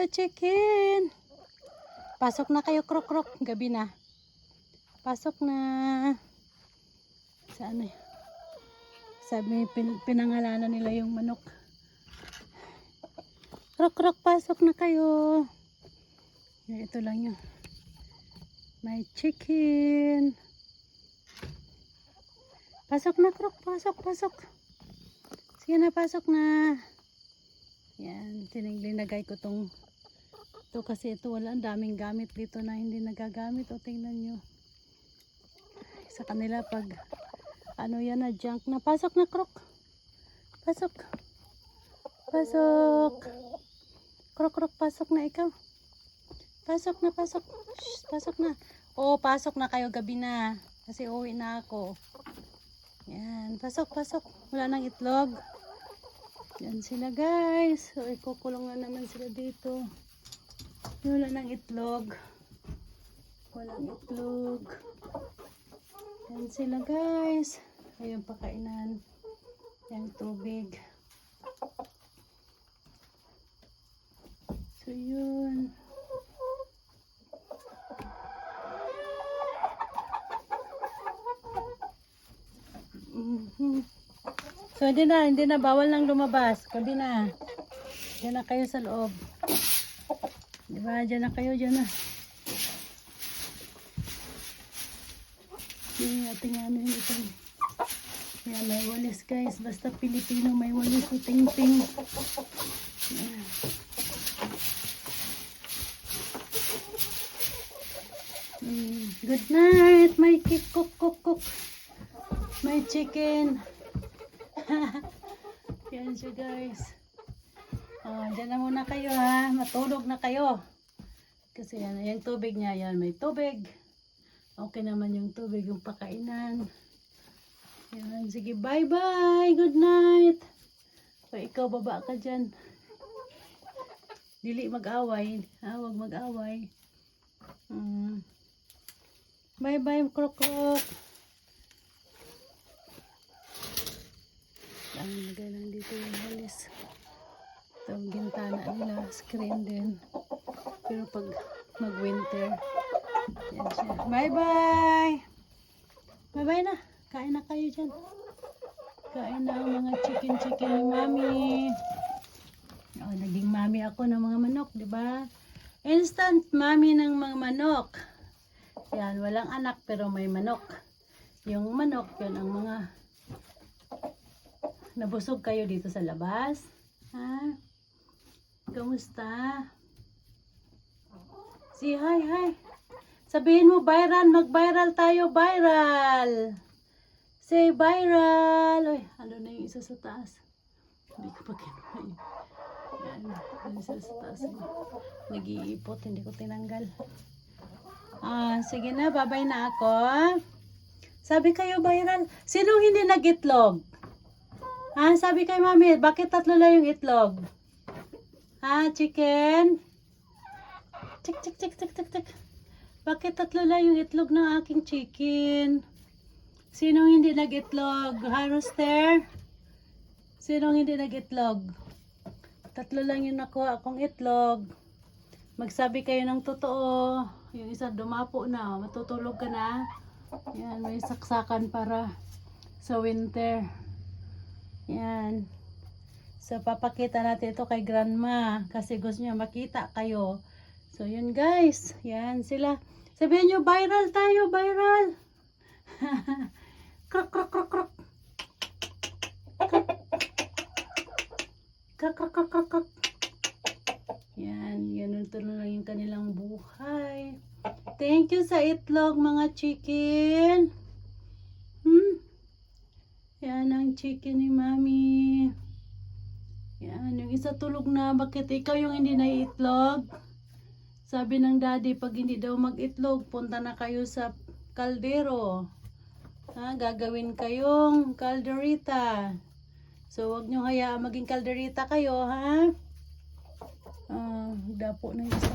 mga chicken. Pasok na kayo, krok-krok. Gabi na. Pasok na. Saan eh? Sabi, pinangalanan nila yung manok. Krok-krok, pasok na kayo. Ito lang yun. May chicken. Pasok na, krok. Pasok. Sige na, pasok na. Yan, linagay ko tong ito kasi ito wala, ang daming gamit dito na hindi nagagamit. O tingnan nyo sa kanila pag ano yan na junk na. Pasok na, krok. Pasok krok, pasok na ikaw. Pasok na. Shh, pasok na. Oh, pasok na kayo, gabi na kasi uwi na ako. Yan, pasok. Wala nang itlog. Yan sila, guys. So, ikukulong na naman sila dito. Wala nang itlog. Walang itlog. Yan sila, guys. Ayun, pakainan. Yan, tubig. So, yun. So, hindi na. Bawal nang lumabas. Gabi na. Diyan na kayo sa loob. Diba? Diyan na kayo. Diyan na. Yung ating ano yun ito. Yan, may walis, guys. Basta Pilipino, may walis o ting-ting. Yan. Good night. May cook. May chicken. Yan siya, guys. Oh, dyan na muna kayo, ha. Matulog na kayo. Kasi yan, yung tubig niya, yan. May tubig. Okay naman yung tubig, yung pakainan. Yan, sige, bye-bye. Good night. So, ikaw, baba ka dyan. Dili mag-away. Ha, huwag mag-away. Bye-bye, krok-krok. Ang lagay lang dito yung walis. Ito ang gintana nila, screen din. Pero pag mag-winter, yan siya. Bye-bye! Bye-bye na. Kain na kayo dyan. Kain na ang mga chicken ni mami. Oh, naging mami ako ng mga manok, di ba? Instant mami ng mga manok. Yan, walang anak pero may manok. Yung manok, yun ang mga nabusog kayo dito sa labas. Ha? Kamusta? Si hi. Sabihin mo viral, mag-viral tayo, viral. Say viral. Ay, ano na yung isa sa taas? Hindi ko pa kinuha yun. Yan, yung isa sa taas. Nag-iipot, hindi ko tinanggal. Sige na, babay na ako. Sabi kayo viral. Sinong hindi nag-itlog? Sabi kay mami, bakit 3 lang yung itlog? Chicken? Tik. Bakit 3 lang yung itlog ng aking chicken? Sinong hindi nag-itlog? Rooster? Sinong hindi nag-itlog? 3 lang yung nakuha akong itlog. Magsabi kayo ng totoo. Yung isa dumapo na, matutulog ka na. Yan, may saksakan para sa winter. Yan. So, papakita natin ito kay grandma. Kasi gusto niya makita kayo. So, yun guys. Yan sila. Sabihin nyo, viral tayo, viral. Krok. Krok. Yan. Ganun to lang yung kanilang buhay. Thank you sa itlog, mga chicken. Yan ang chicken ni mami. Yan, yung isa tulog na. Bakit ikaw yung hindi naiitlog? Sabi ng daddy, pag hindi daw mag-itlog, punta na kayo sa kaldero. Gagawin kayong kalderita. So, wag nyo hayaan maging kalderita kayo, ha? Dapo na yung isa.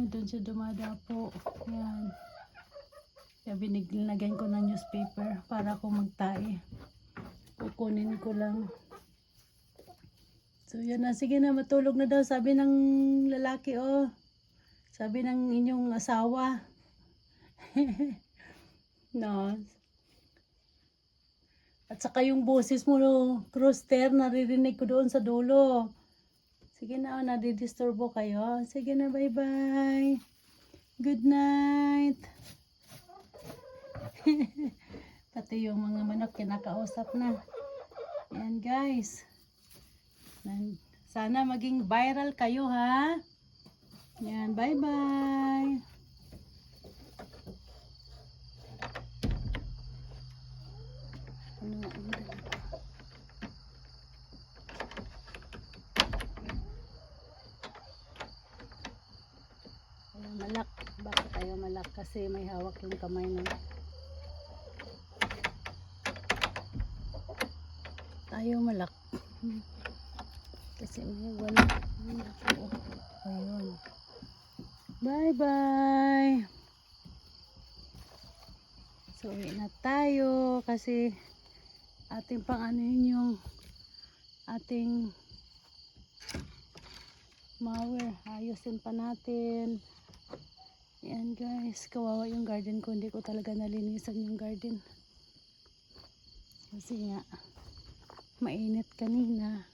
Doon siya dumadapo. Yan. Kaya binigyan ko ng newspaper para ako magtae. Kukunin ko lang. So yan na, sige na, matulog na daw, sabi ng lalaki, oh. Sabi ng inyong asawa. No. At saka yung boses mo, no, Rooster, naririnig ko doon sa dulo. Sige na, oh, nadidisturbo kayo. Sige na, bye-bye. Good night. Pati yung mga manok kinakausap na. Yan guys. Sana maging viral kayo ha. Yan, bye-bye. Malak. Bakit tayo malak? Kasi may hawak yung kamay na. Tayo malak. Kasi may wala. Ayun. Bye-bye. So, uwi na tayo kasi ating pang-anuhin yung ating mower. Ayusin pa natin. Yan guys, kawawa yung garden ko. Hindi ko talaga nalinisan yung garden. Kasi nga, mainit kanina.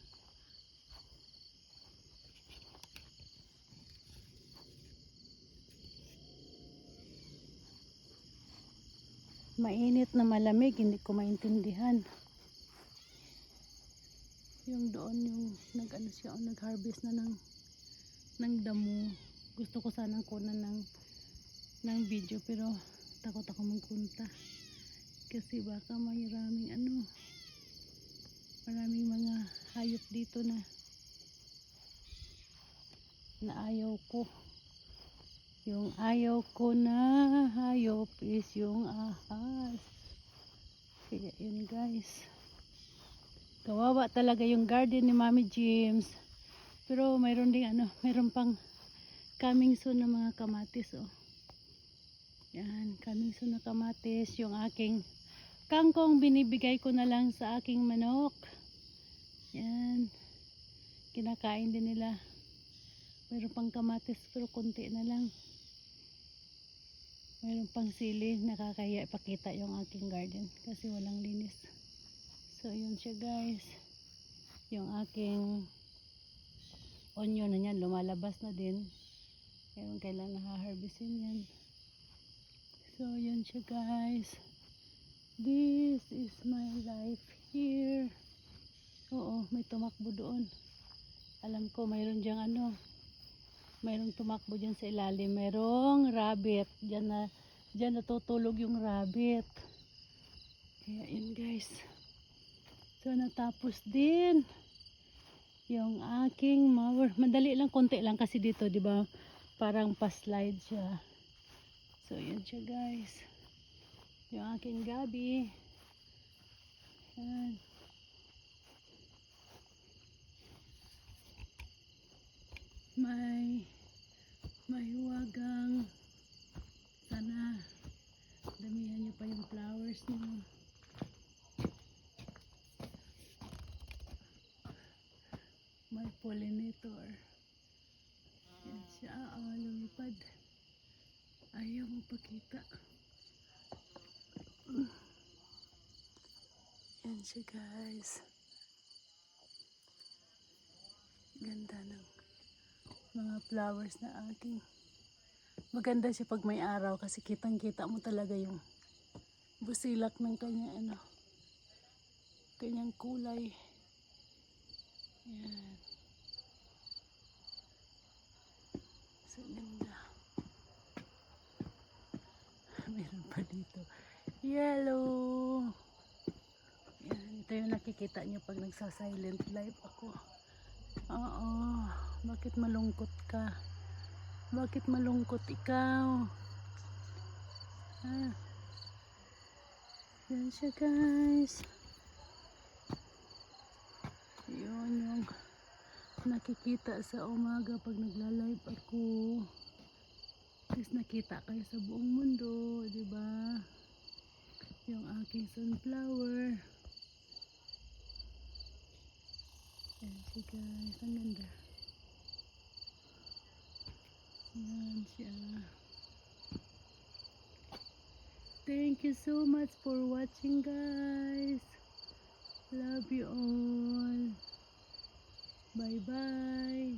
Mainit na malamig, hindi ko maintindihan. Yung doon yung nag-ano siya, nag-harvest na ng damo. Gusto ko sanang kunan ng video pero takot ako magpunta. Kasi baka maraming mga hayop dito na ayaw ko. Yung ayaw ko na hayop is yung ahas. Kaya yun guys. Kawawa talaga yung garden ni Mami James. Pero mayroon ding mayroon pang coming soon na mga kamatis oh. Yan, coming soon na kamatis. Yung aking kangkong binibigay ko na lang sa aking manok. Yan. Kinakain din nila. Mayroon pang kamatis pero konti na lang. Mayroon pang sili, nakakaya ipakita yung aking garden kasi walang linis. So yun siya guys. Yung aking onion na yan, lumalabas na din. Ngayon kailan nahaharvestin yan. So yun siya guys. This is my life here. Oo, may tumakbo doon. Alam ko mayroon diyang mayroong tumakbo dyan sa ilalim. Mayroong rabbit. Dyan natutulog yung rabbit. Kaya yun guys. So natapos din yung aking mower. Madali lang, konti lang kasi dito, di ba? Parang pa-slide siya. So yun siya guys. Yung aking gabi. Yan. May huwagang. Sana damihan nyo pa yung flowers nyo. May pollinator. Yan siya. Lumipad. Ayaw magpakita. Yan siya guys. Ganda ng mga flowers na aking. Maganda siya pag may araw kasi kitang kita mo talaga yung busilak ng kanyang kulay. Yan. So ganda. Meron pa dito yellow. Yan, ito yung nakikita nyo pag nagsa-silent live ako. Oo, bakit malungkot ka? Bakit malungkot ikaw? Yan siya guys. Yun yung nakikita sa umaga pag nagla-live ako. Tapos nakita kayo sa buong mundo, di ba? Yung aking sunflower. Yan. Okay guys, ang ganda. Yan siya. Thank you so much for watching guys. Love you all. Bye bye.